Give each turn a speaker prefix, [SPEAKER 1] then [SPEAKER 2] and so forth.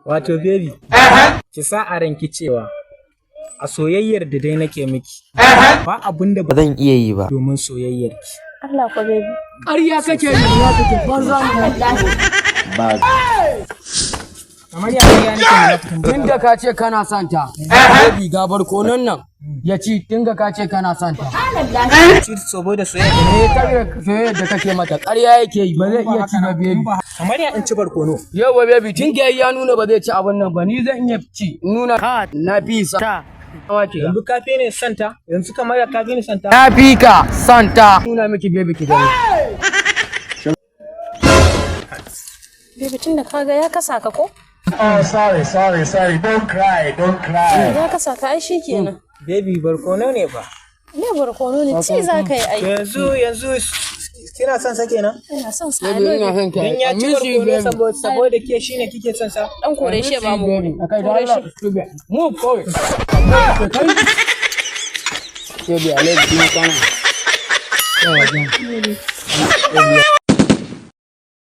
[SPEAKER 1] Wato baby, ki sa a ranki cewa a soyayyar da dai nake miki ba abin da ba zan iya yi ba domin soyayyar ki.
[SPEAKER 2] Allah ko baby.
[SPEAKER 3] Ƙarya kake yi ya kake banza
[SPEAKER 1] Ba. Kamar ya ga nake munafikin.
[SPEAKER 3] tunda ka ce kana son ta. Baby ga barkonon nan ya ci tunda ka ce kana son ta.
[SPEAKER 1] Ci saboda soyayya.
[SPEAKER 3] Soyayya da kake mata ƙarya yake yi ba zai iya ci ba baby.
[SPEAKER 1] Kamar ya in ci barkono.
[SPEAKER 3] Yawa baby tun da ya nuna ba zai ci abin nan ba ni zan iya ci nuna ka na fi sa.
[SPEAKER 1] Yanzu kafi ne santa? Yanzu kamar ya kafi ne santa?
[SPEAKER 3] Na fi ka santa. Nuna miki baby ki gani.
[SPEAKER 2] Baby tunda kaga ya kasa ka ko?
[SPEAKER 4] Oh, sorry. Don't cry.
[SPEAKER 2] Ya kasa ka ai shikenan.
[SPEAKER 1] Baby barkono ne ba.
[SPEAKER 2] Me barkono ne ci za ka yi ai.
[SPEAKER 1] Yanzu kina son sa kenan?
[SPEAKER 2] Ina son sa.
[SPEAKER 3] Baby ina son ka.
[SPEAKER 1] Dan ya ci barkono saboda ke shine kike son sa.
[SPEAKER 2] Dan kore shi ba mu.
[SPEAKER 3] Akai da Allah move forward. Baby I love you kana.